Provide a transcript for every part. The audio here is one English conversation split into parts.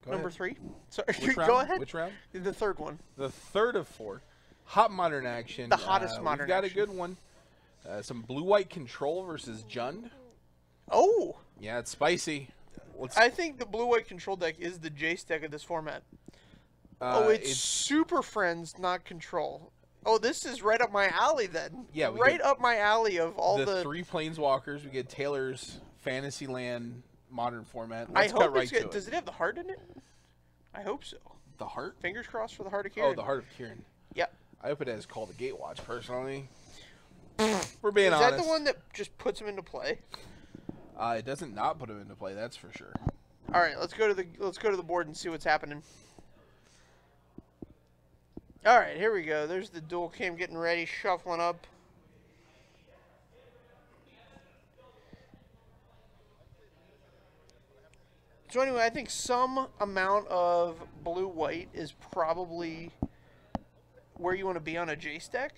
Number 3. Sorry, Which go round? ahead. Which round? The third one. The third of 4. Hot modern action. The hottest modern We've got action. a good one. Some blue-white control versus Jund. Oh! Yeah, it's spicy. I think the blue-white control deck is the Jace deck of this format. It's Super Friends, not control. Oh, this is right up my alley then. Yeah, right up my alley of all the 3 planeswalkers. We get Taylor's Fantasyland modern format. I Let's hope cut right it's to good. it. Does it have the heart in it? I hope so. The heart? Fingers crossed for the heart of Kieran. Oh, the heart of Kieran. Yep. I hope it has Call the Gatewatch, personally. We're being honest. honest. Is that the one that just puts him into play? It doesn't not put him into play, that's for sure. All right, let's go to the board and see what's happening. All right, here we go. There's the dual cam getting ready, shuffling up. So anyway, I think some amount of blue-white is probably where you want to be on a Jace deck.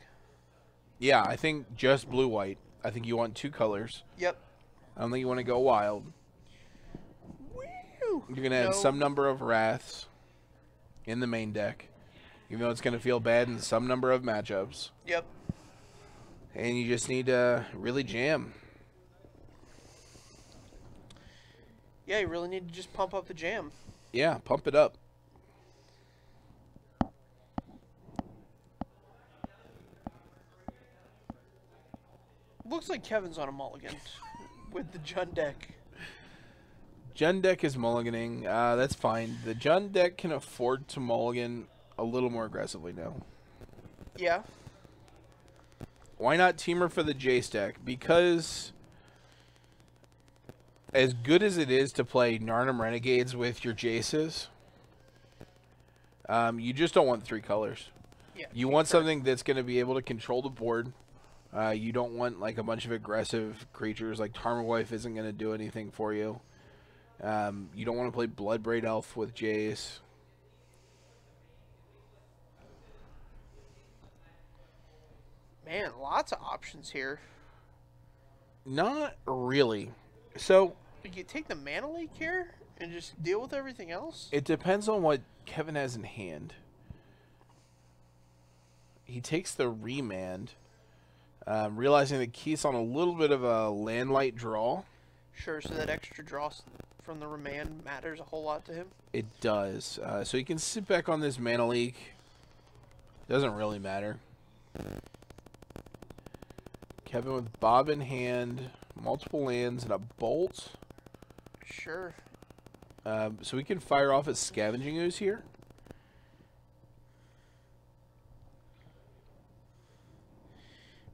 Yeah, I think just blue-white. I think you want 2 colors. Yep. I don't think you want to go wild. Woo! You're going to add some number of Wraths in the main deck, even though it's going to feel bad in some number of matchups. Yep. And you just need to really jam. Yeah, you really need to just pump up the jam. Yeah, pump it up. Looks like Kevin's on a mulligan with the Jund deck. Jund deck is mulliganing. That's fine. The Jund deck can afford to mulligan a little more aggressively now. Yeah. Why not Teamer for the Jace deck? Because as good as it is to play Narnum Renegades with your Jaces, you just don't want 3 colors. Yeah. You want something that's going to be able to control the board. You don't want like a bunch of aggressive creatures. Like Tarmogoyf isn't going to do anything for you. You don't want to play Bloodbraid Elf with Jace. Man, lots of options here. Not really. So You take the Mana Leak here and just deal with everything else? it depends on what Kevin has in hand. He takes the Remand, realizing that Keith's on a little bit of a landlight draw. Sure, so that extra draw from the remand matters a whole lot to him? It does. So he can sit back on this Mana Leak. Doesn't really matter. Kevin with Bob in hand, multiple lands, and a Bolt. Sure. So we can fire off a Scavenging Ooze here.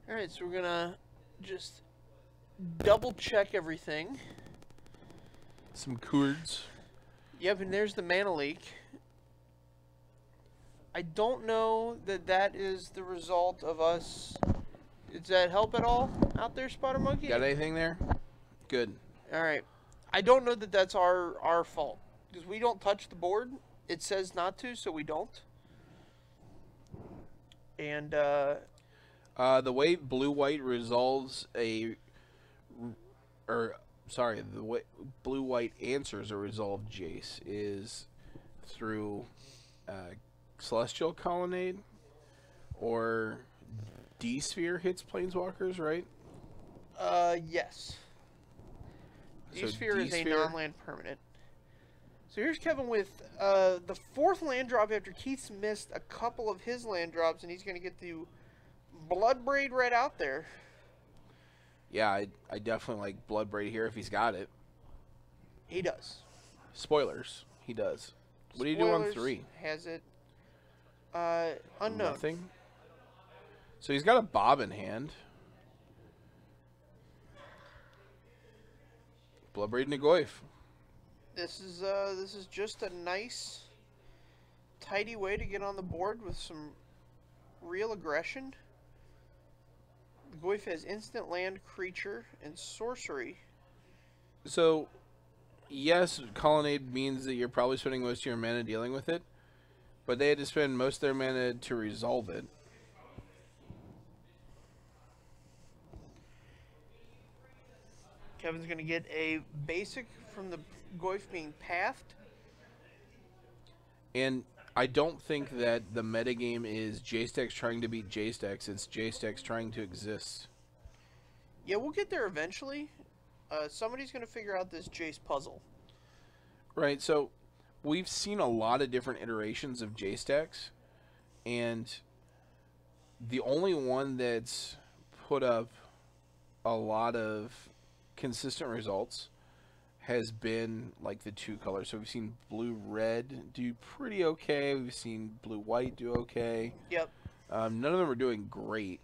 Alright, so we're gonna just double check everything. Some Kurds. Yep, and there's the Mana Leak. I don't know that that is the result of us. Does that help at all out there, Spotter Monkey? Got anything there? Good. Alright. I don't know that that's our fault. Because we don't touch the board. It says not to, so we don't. And, the way blue-white resolves the way blue-white answers a resolved Jace is through Celestial Colonnade or D-Sphere hits Planeswalkers, right? yes. So D-Sphere is a D-Sphere- non-land permanent. So here's Kevin with the 4th land drop after Keith's missed a couple of his land drops, and he's going to get the Bloodbraid right out there. Yeah, I definitely like Bloodbraid here if he's got it. He does. Spoilers, he does. What do you do on Spoilers 3? Has it. Unknown. Nothing. So he's got a Bob in hand. Bloodbraid Nagoyf. This is just a nice, tidy way to get on the board with some real aggression. Goyf has instant land, creature, and sorcery. So, yes, Colonnade means that you're probably spending most of your mana dealing with it, but they had to spend most of their mana to resolve it. Kevin's going to get a basic from the Goyf being pathed. And I don't think that the metagame is J-Stacks trying to beat J-Stacks. It's J-Stacks trying to exist. Yeah, we'll get there eventually. Somebody's going to figure out this Jace puzzle. Right, so we've seen a lot of different iterations of J-Stacks, and the only one that's put up a lot of consistent results has been like the two colors. So we've seen blue-red do pretty okay. We've seen blue-white do okay. Yep. None of them are doing great,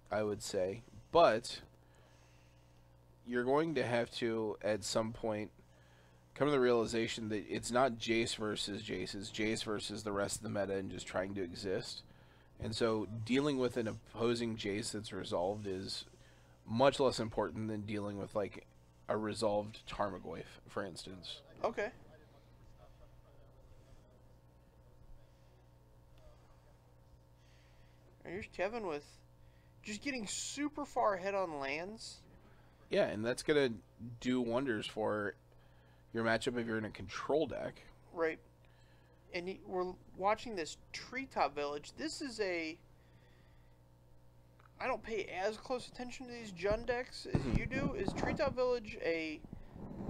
I would say. But you're going to have to, at some point, come to the realization that it's not Jace versus Jace. It's Jace versus the rest of the meta and just trying to exist. And so dealing with an opposing Jace that's resolved is much less important than dealing with, like, a resolved Tarmogoyf, for instance. Okay. Here's Kevin with just getting super far ahead on lands. Yeah, and that's going to do wonders for your matchup if you're in a control deck. Right. And we're watching this Treetop Village. This is a... I don't pay as close attention to these Jun decks as you do. Is Treetop Village a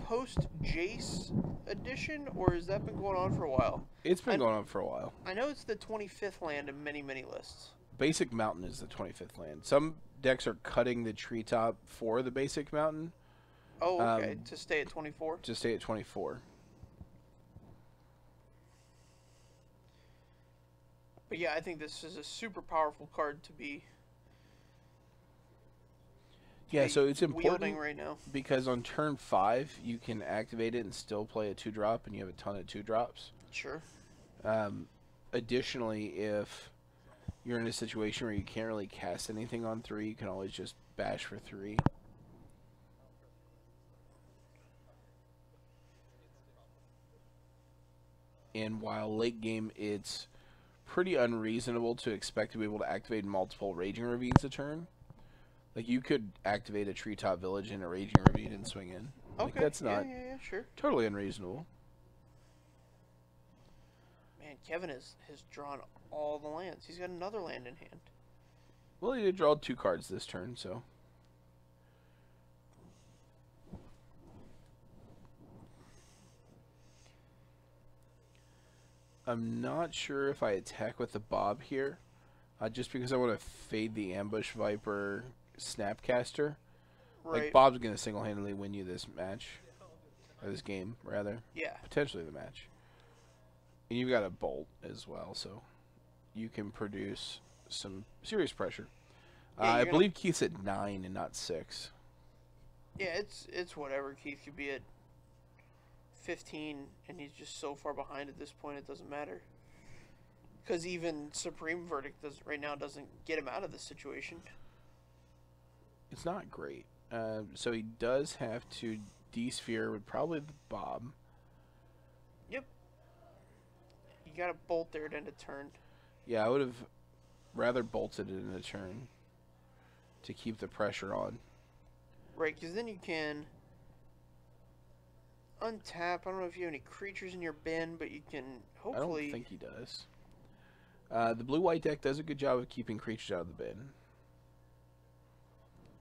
post-Jace edition, or has that been going on for a while? It's been going on for a while. I know it's the 25th land in many, many lists. Basic Mountain is the 25th land. Some decks are cutting the Treetop for the Basic Mountain. Oh, okay. To stay at 24? To stay at 24. But yeah, I think this is a super powerful card to be... Yeah, so it's important right now. Because on turn 5, you can activate it and still play a 2-drop, and you have a ton of 2-drops. Sure. Additionally, if you're in a situation where you can't really cast anything on 3, you can always just bash for 3. And while late game, it's pretty unreasonable to expect to be able to activate multiple Raging Ravines a turn. Like, you could activate a Treetop Village and a Raging Ravine and swing in. Like, Okay. that's not Yeah, sure. totally unreasonable. Man, Kevin has drawn all the lands. He's got another land in hand. Well, he did draw 2 cards this turn, so... I'm not sure if I attack with the Bob here, just because I want to fade the Ambush Viper Snapcaster. Right. Like, Bob's going to single-handedly win you this match. Or this game, rather. Yeah. Potentially the match. And you've got a Bolt as well, so you can produce some serious pressure. Yeah, I believe Keith's at 9 and not 6. Yeah, it's whatever. Keith could be at 15, and he's just so far behind at this point, it doesn't matter. Because even Supreme Verdict right now doesn't get him out of this situation. It's not great. So he does have to D-sphere with probably the Bob. Yep. You got a Bolt there to end a turn. Yeah, I would have rather bolted it in a turn to keep the pressure on. Right, because then you can untap. I don't know if you have any creatures in your bin, but you can hopefully... I don't think he does. The blue-white deck does a good job of keeping creatures out of the bin.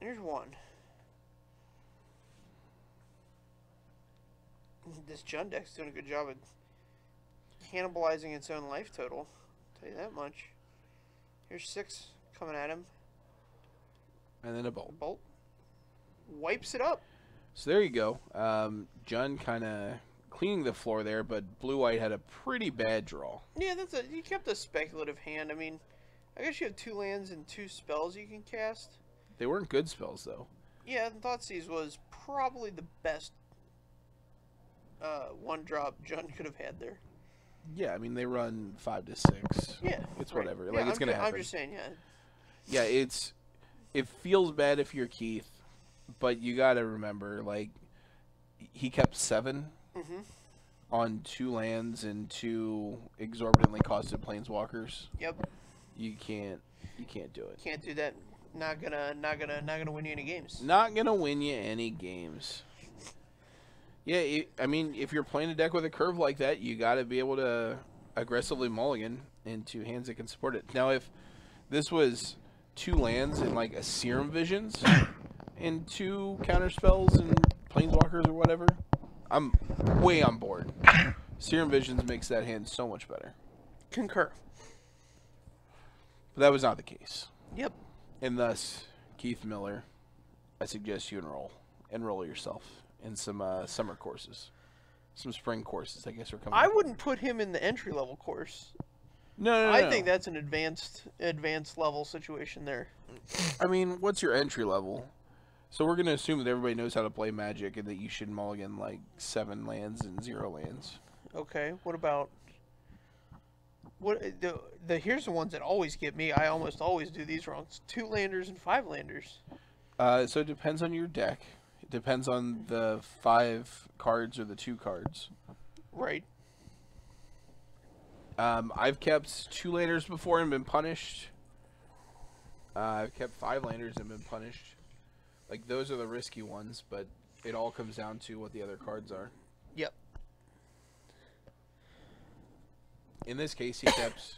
Here's one. This Jun deck's doing a good job of cannibalizing its own life total. I'll tell you that much. Here's 6 coming at him. And then a Bolt. Bolt. Wipes it up. So there you go. Jun kind of cleaning the floor there, but blue-white had a pretty bad draw. Yeah, you kept a speculative hand. I mean, I guess you have 2 lands and 2 spells you can cast. They weren't good spells, though. Yeah, Thoughtseize was probably the best 1-drop Jun could have had there. Yeah, I mean, they run 5 to 6. Yeah. It's right. whatever. Yeah, Like, it's going to happen. I'm just saying, yeah. Yeah, it feels bad if you're Keith, but you got to remember, like, he kept 7 on 2 lands and 2 exorbitantly costed planeswalkers. Yep. You can't do it. Can't do that. Not gonna win you any games. Not gonna win you any games. Yeah, I mean, if you're playing a deck with a curve like that, you got to be able to aggressively mulligan into hands that can support it. Now, if this was 2 lands and like a Serum Visions and 2 counter spells and Planeswalkers or whatever, I'm way on board. Serum Visions makes that hand so much better. Concur. But that was not the case. Yep. And thus, Keith Miller, I suggest you enroll yourself in some summer courses. Some spring courses, I guess, are coming. I wouldn't put him in the entry-level course. No. I think that's an advanced level situation there. I mean, what's your entry level? So we're going to assume that everybody knows how to play Magic and that you should mulligan like 7 lands and 0 lands. Okay, what about... Here's the ones that always get me. I almost always do these wrong. It's 2-landers and 5-landers. So it depends on your deck. It depends on the 5 cards or the 2 cards. Right. I've kept 2-landers before and been punished. I've kept 5-landers and been punished. Like, those are the risky ones, but it all comes down to what the other cards are. Yep. In this case, he kept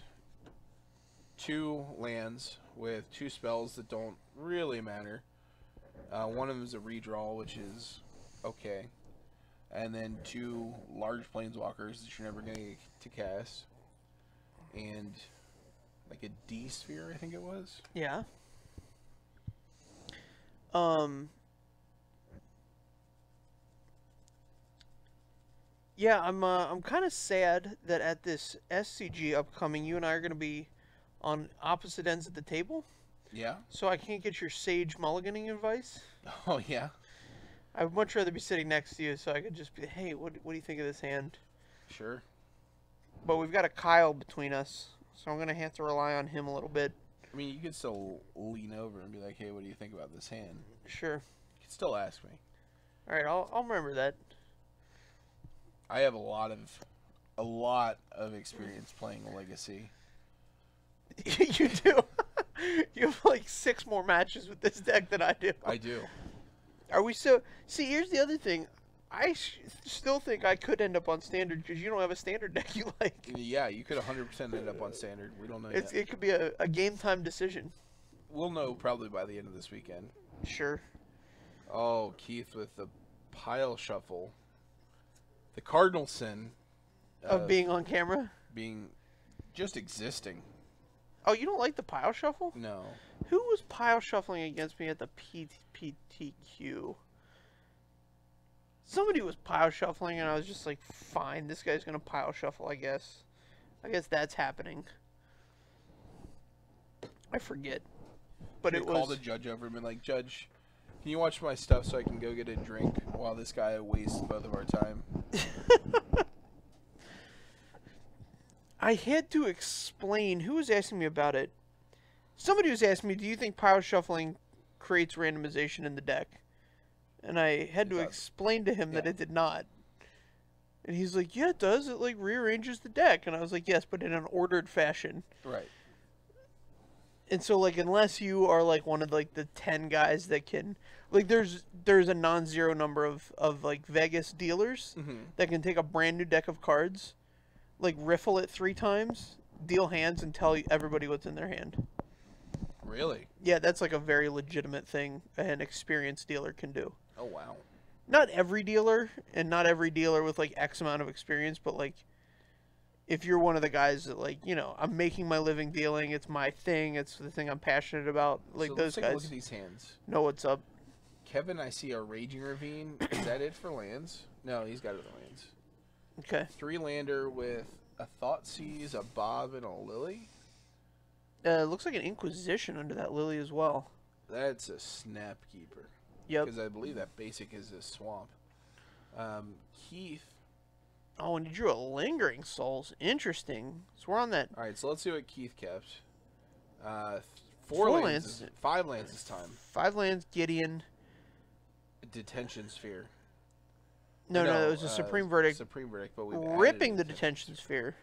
2 lands with 2 spells that don't really matter. One of them is a redraw, which is okay. And then 2 large planeswalkers that you're never going to get to cast. And like a D-sphere, I think it was. Yeah. Yeah, I'm kind of sad that at this SCG upcoming, you and I are going to be on opposite ends of the table. Yeah. So I can't get your sage mulliganing advice. Oh, yeah. I would much rather be sitting next to you so I could just be, hey, what do you think of this hand? Sure. But we've got a Kyle between us, so I'm going to have to rely on him a little bit. I mean, you could still lean over and be like, hey, what do you think about this hand? Sure. You could still ask me. All right, I'll remember that. I have a lot of experience playing Legacy. You do. You have like 6 more matches with this deck than I do. I do. Are we so? See, here's the other thing. I still think I could end up on standard because you don't have a standard deck you like. Yeah, you could 100% end up on standard. We don't know yet. It could be a game time decision. We'll know probably by the end of this weekend. Sure. Oh, Keith with the pile shuffle. The cardinal sin Of being on camera? being just existing. Oh, you don't like the pile shuffle? No. Who was pile shuffling against me at the PPTQ? Somebody was pile shuffling, and I was just like, fine, this guy's going to pile shuffle, I guess. I guess that's happening. I forget. But it was... called the judge over and been like, Judge, can you watch my stuff so I can go get a drink while this guy wastes both of our time? I had to explain. Who was asking me about it? Somebody was asking me, do you think pile shuffling creates randomization in the deck? And I had to explain to him that it did not. And he's like, yeah, it does. It, like, rearranges the deck. And I was like, yes, but in an ordered fashion. Right. And so, like, unless you are, like, one of, like, the 10 guys that can... Like, there's a non-zero number of like, Vegas dealers that can take a brand new deck of cards, like, riffle it 3 times, deal hands, and tell everybody what's in their hand. Really? Yeah, that's, like, a very legitimate thing an experienced dealer can do. Oh, wow. Not every dealer, and not every dealer with, like, X amount of experience, but, like, if you're one of the guys that, like, you know, I'm making my living dealing, it's my thing, it's the thing I'm passionate about, like, so those let's take guys a look at these hands. know what's up. Kevin, I see a Raging Ravine. Is that it for lands? No, he's got other lands. Okay. 3-lander with a Thoughtseize, a Bob, and a Lily. Looks like an Inquisition under that Lily as well. That's a Snapkeeper. Yep. Because I believe that basic is a Swamp. Keith. Oh, and you drew a Lingering Souls. Interesting. So we're on that. All right, so let's see what Keith kept. 4 lands. 5 lands this time. 5 lands, Gideon. Detention Sphere. No, it was a Supreme Verdict. Supreme Verdict, but we ripping the Detention Sphere.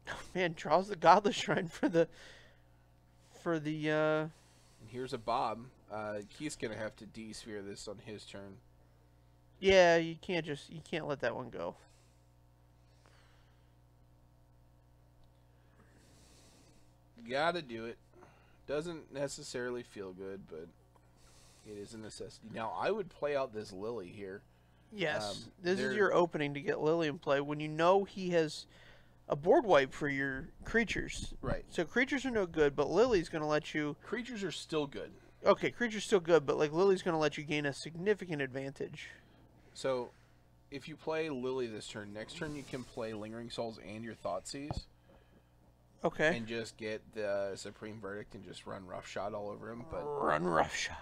Oh, man, draws the Godless Shrine for the. And here's a Bob. Keith's gonna have to D-sphere this on his turn. Yeah, you can't let that one go. Gotta do it. Doesn't necessarily feel good, but it is a necessity. Now, I would play out this Lily here. Yes, this is your opening to get Lily in play when you know he has a board wipe for your creatures. Right. So creatures are no good, but Lily's going to let you... Creatures are still good. Okay, creatures still good, but like Lily's going to let you gain a significant advantage. So, if you play Lily this turn, next turn you can play Lingering Souls and your Thoughtseize. Okay. And just get the Supreme Verdict and just run Roughshod all over him. But run Roughshod.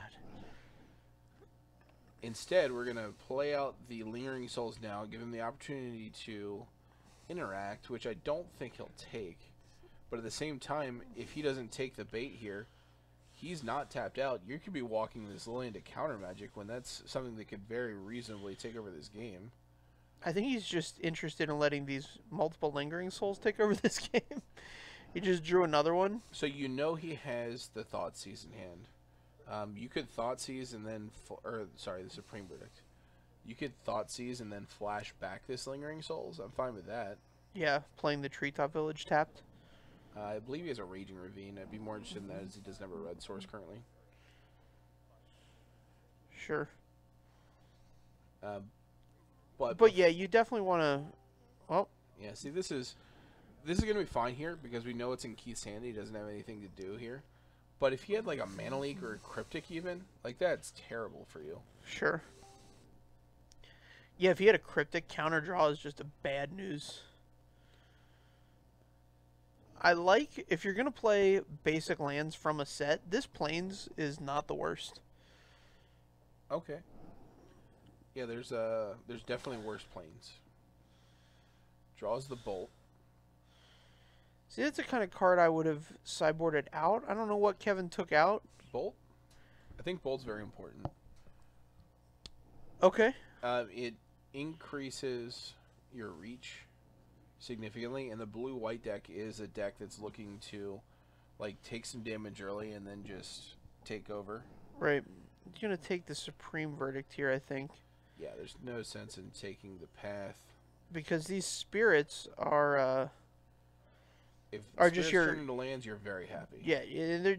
instead, we're going to play out the Lingering Souls now, give him the opportunity to interact, which I don't think he'll take. But at the same time, if he doesn't take the bait here, he's not tapped out. You could be walking this Lily into counter magic when that's something that could very reasonably take over this game. I think he's just interested in letting these multiple Lingering Souls take over this game. He just drew another one. So you know he has the Thoughtseize in hand. You could Thoughtseize and then... the Supreme Verdict. You could Thoughtseize and then flash back this Lingering Souls. I'm fine with that. Yeah, playing the Treetop Village tapped. I believe he has a Raging Ravine. I'd be more interested in that as he doesn't have a red source currently. Sure. But yeah, you definitely want to... Well... Yeah, see, this is going to be fine here because we know it's in Keith's hand. He doesn't have anything to do here. But if he had like a Mana Leak or a Cryptic even, like that's terrible for you. Sure. Yeah, if he had a Cryptic, counter draw is just a bad news. I like, if you're going to play basic lands from a set, this Plains is not the worst. Okay. Yeah, there's definitely worse Plains. Draws the Bolt. See, that's the kind of card I would have sideboarded out. I don't know what Kevin took out. Bolt? I think Bolt's very important. Okay. It increases your reach significantly, and the blue-white deck is a deck that's looking to like take some damage early and then just take over. Right. You're going to take the Supreme Verdict here, I think. Yeah, there's no sense in taking the path. Because these spirits are... if are spirits just your... turn into lands, you're very happy. Yeah,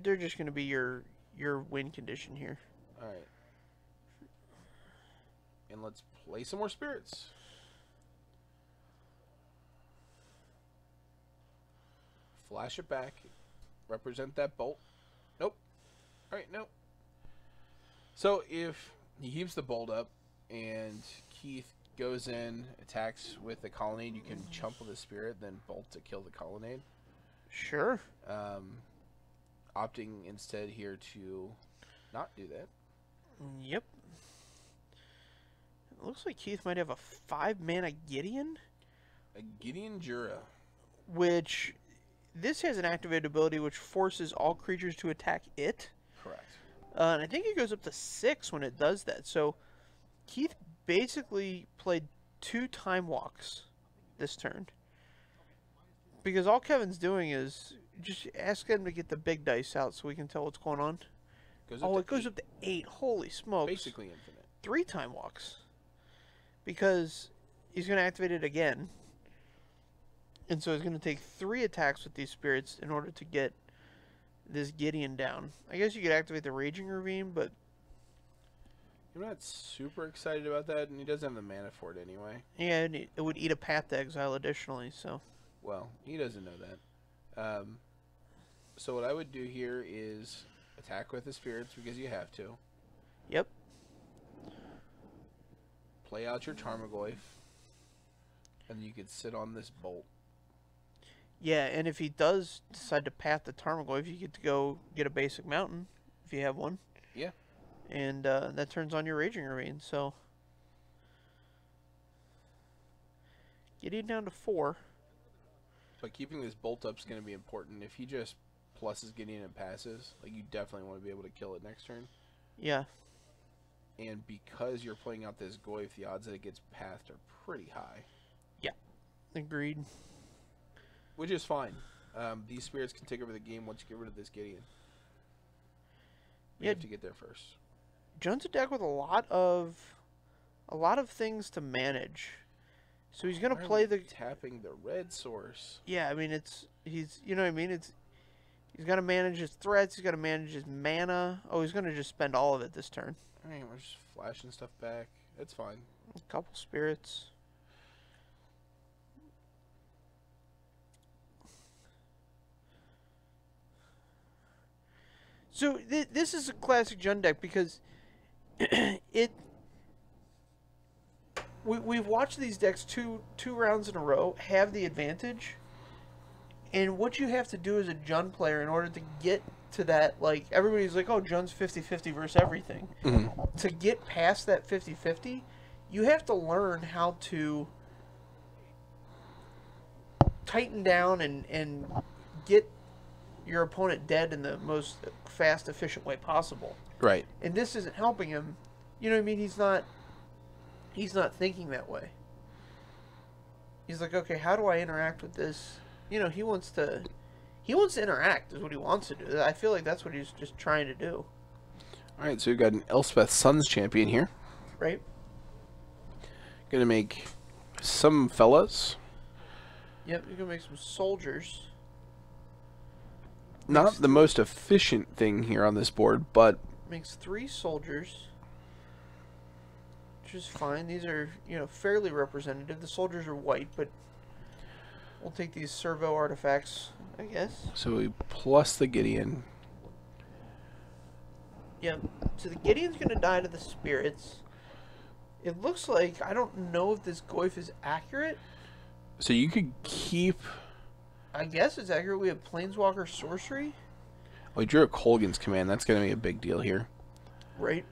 they're just going to be your win condition here. Alright. And let's play some more spirits. Flash it back. Represent that bolt. Nope. Alright, nope. So if he heaves the bolt up and Keith goes in, attacks with the colonnade, you can chump with the spirit, then bolt to kill the colonnade. Sure. Opting instead here to not do that. Yep. It looks like Keith might have a 5-mana Gideon. A Gideon Jura. Which, this has an activated ability which forces all creatures to attack it. Correct. And I think it goes up to 6 when it does that. So, Keith basically played 2 Time Walks this turn. Because all Kevin's doing is just ask him to get the big dice out so we can tell what's going on. It goes up to 8. Holy smokes. Basically infinite. 3 Time Walks. Because he's going to activate it again. And so he's going to take 3 attacks with these spirits in order to get this Gideon down. I guess you could activate the Raging Ravine, but... I'm not super excited about that, and he doesn't have the mana for it anyway. Yeah, and it would eat a Path to Exile additionally, so... Well, he doesn't know that. So what I would do here is attack with the spirits because you have to. Yep. Play out your Tarmogoyf, and you could sit on this bolt. Yeah, and if he does decide to path the Tarmogoyf, you get to go get a basic mountain, if you have one. Yeah. And that turns on your Raging Ravine, so... Getting down to 4. But keeping this bolt up is going to be important. If he just pluses Gideon and passes, like you definitely want to be able to kill it next turn. Yeah. And because you're playing out this Goyf, the odds that it gets pathed are pretty high. Yeah. Agreed. Which is fine. These spirits can take over the game once you get rid of this Gideon. You have to get there first. Jones a deck with a lot of things to manage. So he's gonna play the tapping the red source. Yeah, I mean he's you know what I mean, He's got to manage his threats. He's got to manage his mana. Oh, he's going to just spend all of it this turn. Alright, we're just flashing stuff back. It's fine. A couple spirits. So this is a classic Jund deck because we've watched these decks two rounds in a row have the advantage, and what you have to do as a Jund player in order to get to that, like, everybody's like, oh, Jund's 50-50 versus everything. Mm-hmm. To get past that 50-50, you have to learn how to tighten down and get your opponent dead in the most fast, efficient way possible. Right. And this isn't helping him. You know what I mean? He's not thinking that way. He's like, okay, how do I interact with this? You know, he wants to interact is what he wants to do. I feel like that's what he's just trying to do. All right, so we've got an Elspeth Suns champion here. Right? Gonna make some fellas. Yep, you're gonna make some soldiers. Not the most efficient thing here on this board, but Makes 3 soldiers. Which is fine. These are, you know, fairly representative. The soldiers are white, but we'll take these servo artifacts, I guess. so we plus the Gideon. Yep. So the Gideon's gonna die to the spirits. It looks like, I don't know if this Goyf is accurate. So you could keep. I guess it's accurate. We have Planeswalker Sorcery. Oh, we drew a Colgan's Command. That's going to be a big deal here. Right.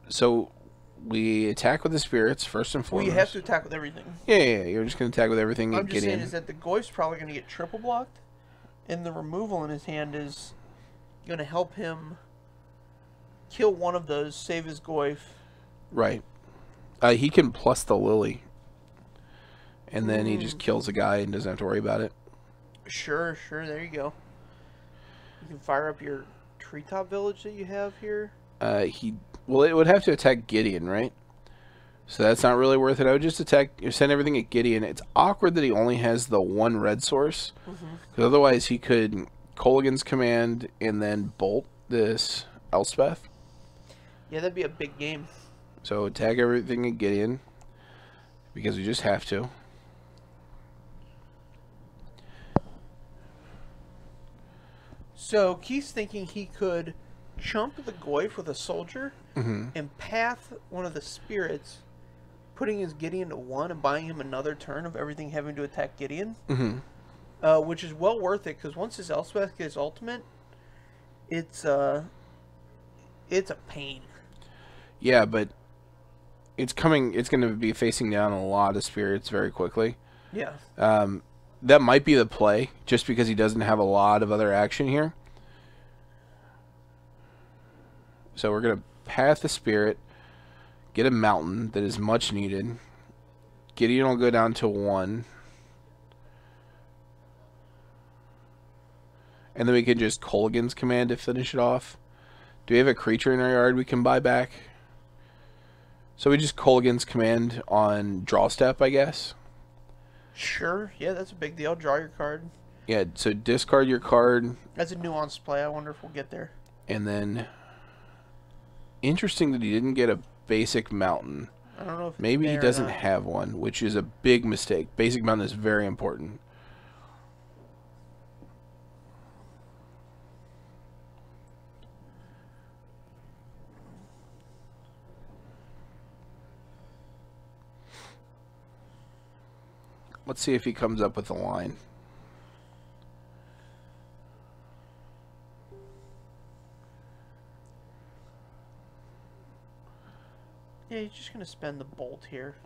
So we attack with the spirits first and foremost. We have to attack with everything. Yeah. You're just going to attack with everything. I'm And just get saying in. is that the Goyf's probably going to get triple blocked, and the removal in his hand is going to help him kill one of those, save his Goyf. Right. He can plus the Lily, and then he just kills a guy and doesn't have to worry about it. Sure. There you go. You can fire up your treetop village that you have here. Well, it would have to attack Gideon, right? So that's not really worth it. I would just send everything at Gideon. It's awkward that he only has the 1 red source, because otherwise he could Colgan's Command and then bolt this Elspeth. Yeah, that'd be a big game. So attack everything at Gideon, because we just have to. So Keith's thinking he could chump the Goyf with a soldier and path one of the spirits, putting his Gideon to 1 and buying him another turn of everything having to attack Gideon. Which is well worth it, because once his Elspeth gets ultimate, it's a pain. Yeah, but it's going to be facing down a lot of spirits very quickly. Yeah. That might be the play, just because he doesn't have a lot of other action here. So we're going to path the spirit, get a mountain that is much needed. Gideon will go down to 1. And then we can just Colgan's Command to finish it off. Do we have a creature in our yard we can buy back? So we just Colgan's Command on draw step, I guess. Sure. Yeah, that's a big deal. Draw your card. Yeah, so discard your card. That's a nuanced play. I wonder if we'll get there. And then, interesting that he didn't get a basic mountain. I don't know if Maybe he doesn't have one, which is a big mistake. Basic mountain is very important. Let's see if he comes up with a line. Yeah, he's just going to spend the bolt here.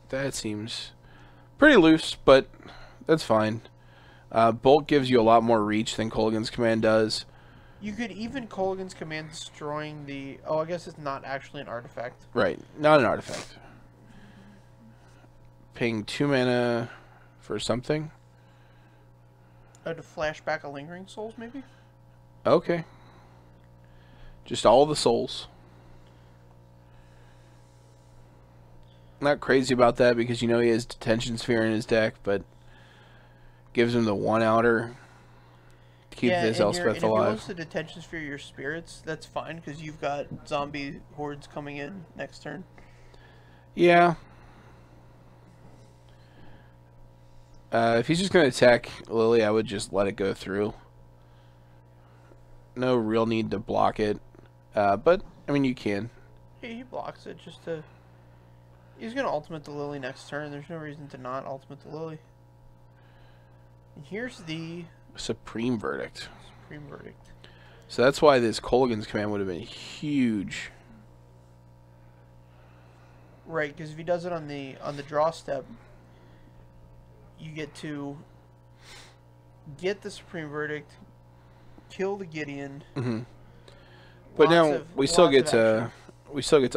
That seems pretty loose, but that's fine. Bolt gives you a lot more reach than Colgan's Command does. You could even Colgan's Command destroying the... Oh, I guess it's not actually an artifact. Right, not an artifact. Paying 2 mana for something. To flash back a Lingering Souls, maybe? Okay. Just all the souls. Not crazy about that, because you know he has Detention Sphere in his deck, but gives him the 1 outer keep this Elspeth and if he alive. wants to detention sphere your spirits, that's fine because you've got zombie hordes coming in next turn. Yeah. If he's just going to attack Lily, I would just let it go through. No real need to block it. But, I mean, you can. Yeah, he blocks it just to... He's going to ultimate the Lily next turn. There's no reason to not ultimate the Lily. And here's the... Supreme Verdict. Supreme Verdict. So that's why this Colgan's command would have been huge. Right, because if he does it on the draw step, you get to get the Supreme Verdict, kill the Gideon. Mm-hmm. But now we still get to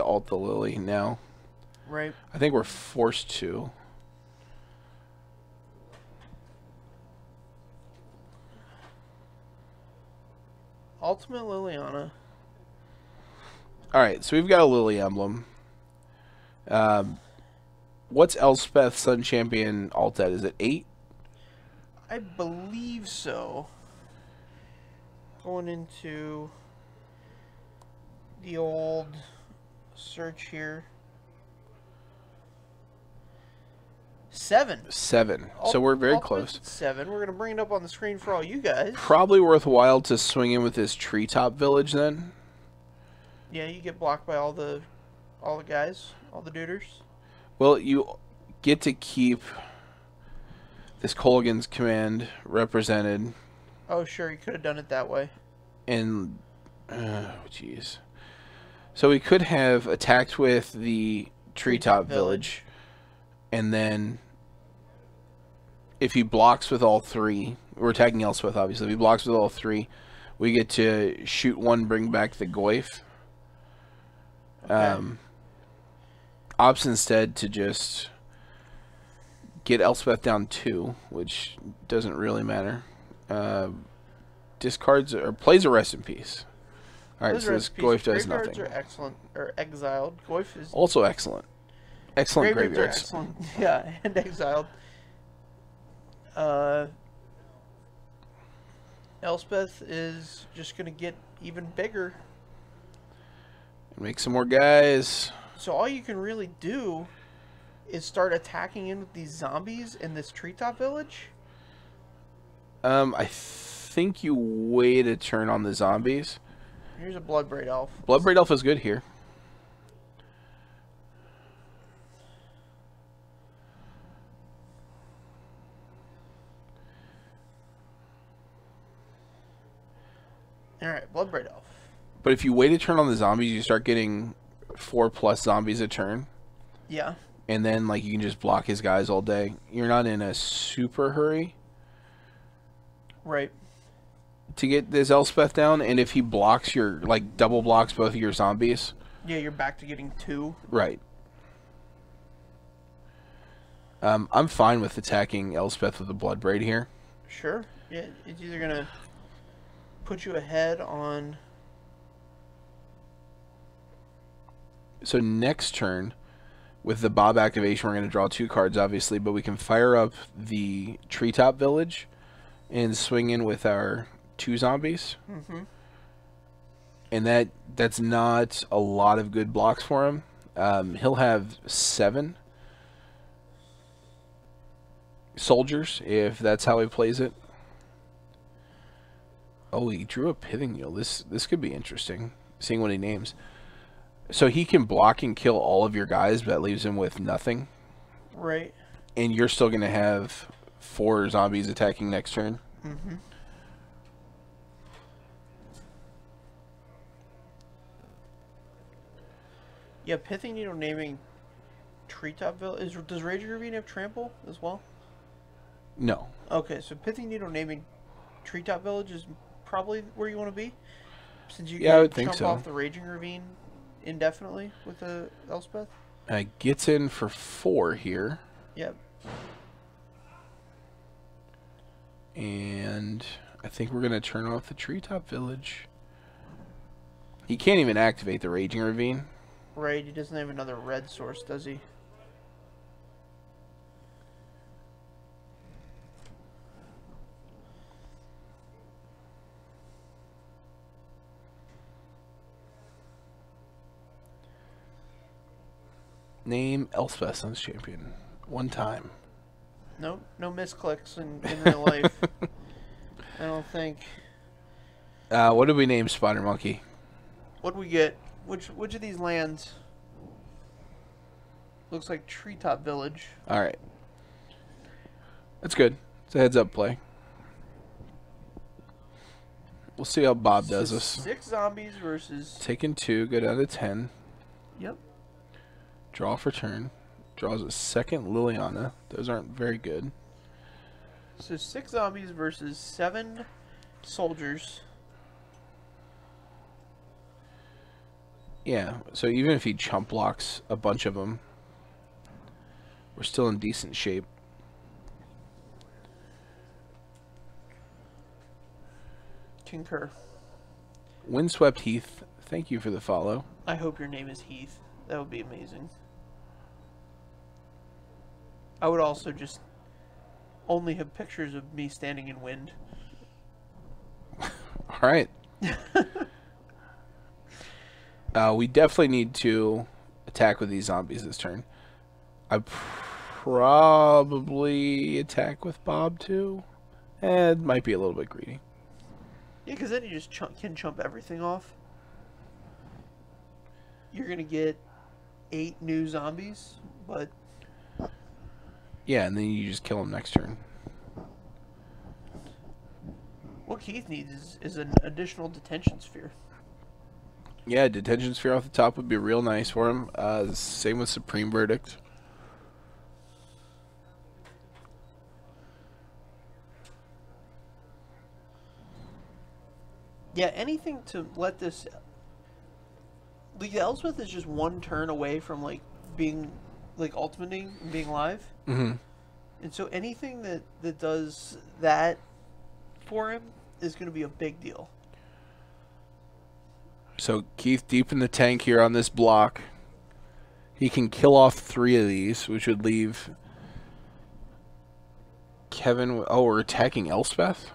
ult the Lily now. Right. I think we're forced to. Ultimate Liliana. All right, so we've got a Lily emblem. What's Elspeth Sun Champion ult at? Is it 8? I believe so. Going into the old search here. 7. 7. So we're very close. 7. We're going to bring it up on the screen for all you guys. Probably worthwhile to swing in with this treetop village then. Yeah, you get blocked by all the guys, all the duders. Well, you get to keep this Colgan's command represented. Oh, sure, you could have done it that way. And, jeez. So we could have attacked with the treetop village. And then, if he blocks with all 3, we're attacking Elspeth, obviously. If he blocks with all 3, we get to shoot 1, bring back the Goyf. Okay. Opts instead to just get Elspeth down 2, which doesn't really matter. Discards or plays a rest in peace. All right, so this Goyf does nothing. Graveyards are excellent, or exiled. Goyf is also excellent. Excellent graveyards. Are excellent. Yeah, and exiled. Elspeth is just gonna get even bigger. Make some more guys. So all you can really do is start attacking in with these zombies in this treetop village. I think you wait a turn on the zombies. Here's a Bloodbraid Elf. Bloodbraid Elf is good here. Alright, Bloodbraid Elf. But if you wait a turn on the zombies, you start getting 4+ zombies a turn. Yeah. And then, like, you can just block his guys all day. You're not in a super hurry. Right. To get this Elspeth down, and if he blocks your, like, double blocks both of your zombies. Yeah, you're back to getting 2. Right. I'm fine with attacking Elspeth with the Bloodbraid here. Sure. Yeah, it's either gonna put you ahead on... So next turn, with the Bob activation, we're going to draw 2 cards, obviously, but we can fire up the Treetop Village and swing in with our 2 zombies. Mm-hmm. And that's not a lot of good blocks for him. He'll have 7 soldiers, if that's how he plays it. Oh, he drew a Pithing Needle. This could be interesting, seeing what he names. So he can block and kill all of your guys, but that leaves him with nothing. Right. And you're still going to have 4 zombies attacking next turn. Mm-hmm. Yeah, Pithing Needle naming Treetop Village. Does Raging Ravine have Trample as well? No. Okay, so Pithing Needle naming Treetop Village is probably where you want to be, since you I would can think jump so. off the Raging Ravine indefinitely with the Elspeth. Gets in for 4 here. Yep. And I think we're going to turn off the Treetop Village. He can't even activate the Raging Ravine. Right, he doesn't have another red source, does he? Name Elspeth Suns champion. One time. No misclicks in real life. I don't think. What did we name Spider Monkey? What do we get? Which of these lands? Looks like Treetop Village. All right. That's good. It's a heads-up play. We'll see how Bob does this. 6 zombies versus... Taking 2, go down to 10. Yep. Draw for turn. Draws a second Liliana. Those aren't very good. So 6 zombies versus 7 soldiers. Yeah, so even if he chump blocks a bunch of them, we're still in decent shape. Concur. Windswept Heath, thank you for the follow. I hope your name is Heath. That would be amazing. I would also just only have pictures of me standing in wind. All right. We definitely need to attack with these zombies this turn. I probably attack with Bob too. It might be a little bit greedy. Yeah, because then you just can chump everything off. You're going to get 8 new zombies, but... Yeah, and then you just kill them next turn. What Keith needs is an additional detention sphere. Yeah, detention sphere off the top would be real nice for him. Same with Supreme Verdict. Yeah, anything to let this... Like, Elspeth is just one turn away from, like, being, like, ultimating and being live. Mm-hmm. And so anything that does that for him is going to be a big deal. So Keith deep in the tank here on this block. He can kill off 3 of these, which would leave Kevin... Oh, we're attacking Elspeth?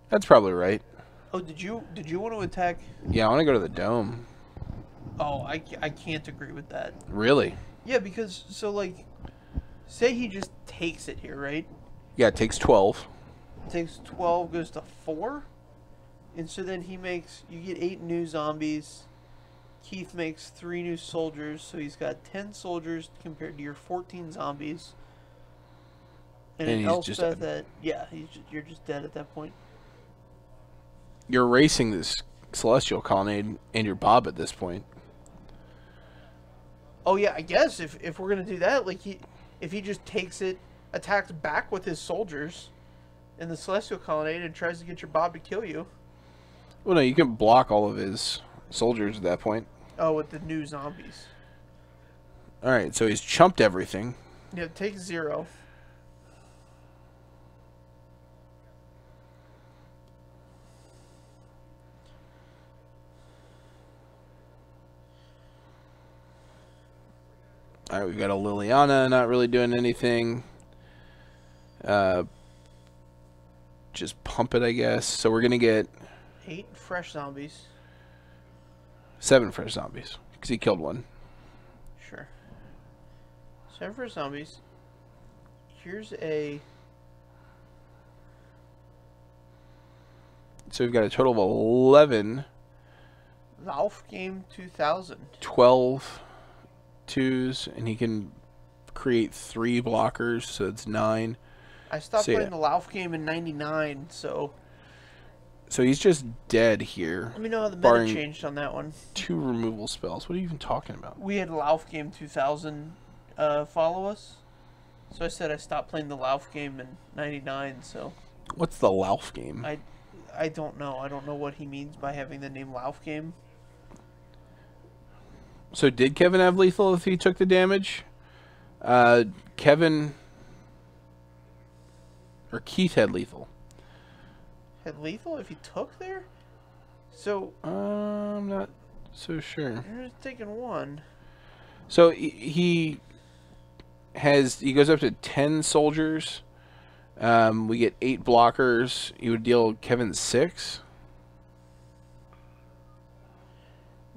That's probably right. Oh, did you want to attack? Yeah, I want to go to the dome. Oh, I can't agree with that. Really? Yeah, because, so, like, say he just takes it here, right? Yeah, it takes 12. Takes 12, goes to 4. And so then you get 8 new zombies. Keith makes 3 new soldiers, so he's got 10 soldiers compared to your 14 zombies. And he's Elspeth just you're just dead at that point. You're racing this Celestial Colonnade and your Bob at this point. Oh yeah, I guess if we're gonna do that, like if he just takes it, attacks back with his soldiers in the Celestial Colonnade and tries to get your Bob to kill you. Well, no, you can block all of his soldiers at that point. Oh, with the new zombies. All right, so he's chumped everything. Yeah, take 0. All right, we've got a Liliana not really doing anything. Just pump it, I guess. So we're going to get 8 fresh zombies. 7 fresh zombies because he killed 1. Sure. 7 fresh zombies. Here's a... So we've got a total of 11. Lauf Game 2000. 12 twos, and he can create 3 blockers, so it's 9. I stopped playing the Lauf Game in 99, so... So he's just dead here. Let me know how the meta changed on that one. 2 removal spells. What are you even talking about? We had Lauf Game 2000 follow us. So I said I stopped playing the Lauf Game in 99, so... What's the Lauf Game? I don't know. I don't know what he means by having the name Lauf Game. So did Kevin have lethal if he took the damage? Kevin... Or Keith had lethal. Had lethal if he took there? So... I'm not so sure. You're just taking 1. So he goes up to 10 soldiers. We get 8 blockers. He would deal Kevin 6.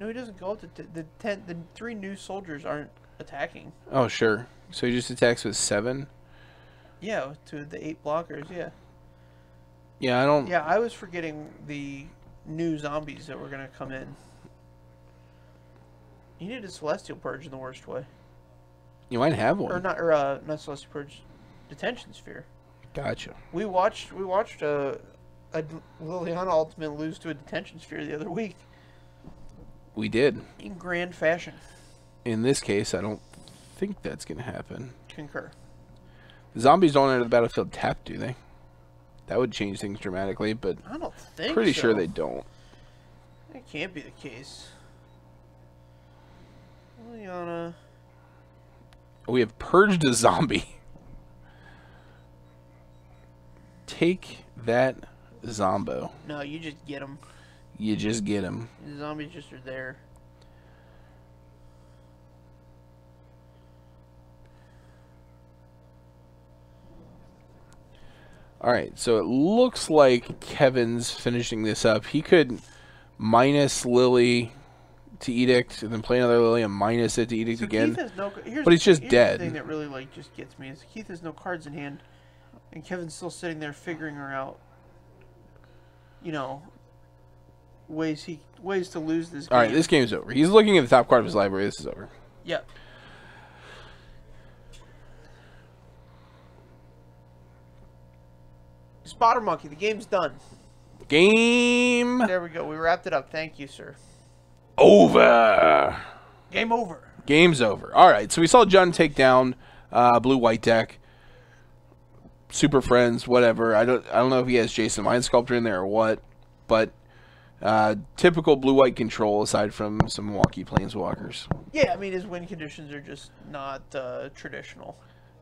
No, he doesn't go up to the 10. The 3 new soldiers aren't attacking. Oh, sure. So he just attacks with 7? Yeah, to the 8 blockers, yeah. Yeah, I don't... Yeah, I was forgetting the new zombies that were going to come in. You need a Celestial Purge in the worst way. You might have one. Not Celestial Purge, Detention Sphere. Gotcha. We watched a Liliana Ultimate lose to a Detention Sphere the other week. We did. In grand fashion. In this case, I don't think that's going to happen. Concur. The zombies don't enter the battlefield tapped, do they? That would change things dramatically, but I don't think pretty so. sure they don't. That can't be the case. Liliana. We have purged a zombie. Take that, Zombo. No, you just get them. You just get him. The zombies just are there. Alright, so it looks like Kevin's finishing this up. He could minus Lily to Edict, and then play another Lily and minus it to Edict So again. Keith has no, but he's just dead. The thing that really just gets me is Keith has no cards in hand, and Kevin's still sitting there figuring her out. You know, ways to lose this game. Alright, this game's over. He's looking at the top card of his library. This is over. Yep. Spotter Monkey, the game's done. Game There we go. We wrapped it up. Thank you, sir. over. Game over. Game's over. Alright, so we saw John take down blue-white deck. Super Friends, whatever. I don't know if he has Jason Mind Sculptor in there or what, but typical blue-white control aside from some Milwaukee Planeswalkers. Yeah, I mean, his win conditions are just not traditional.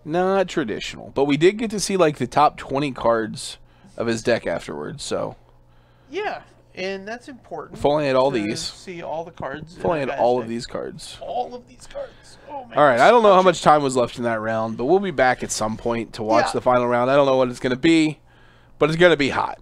Not traditional, but we did get to see like the top 20 cards of his deck afterwards. So yeah, and that's important. if only had all to these. See all the cards. If only had all of these cards. All of these cards. Oh man. All right, I don't know how much time was left in that round, but we'll be back at some point to watch the final round. I don't know what it's going to be, but it's going to be hot.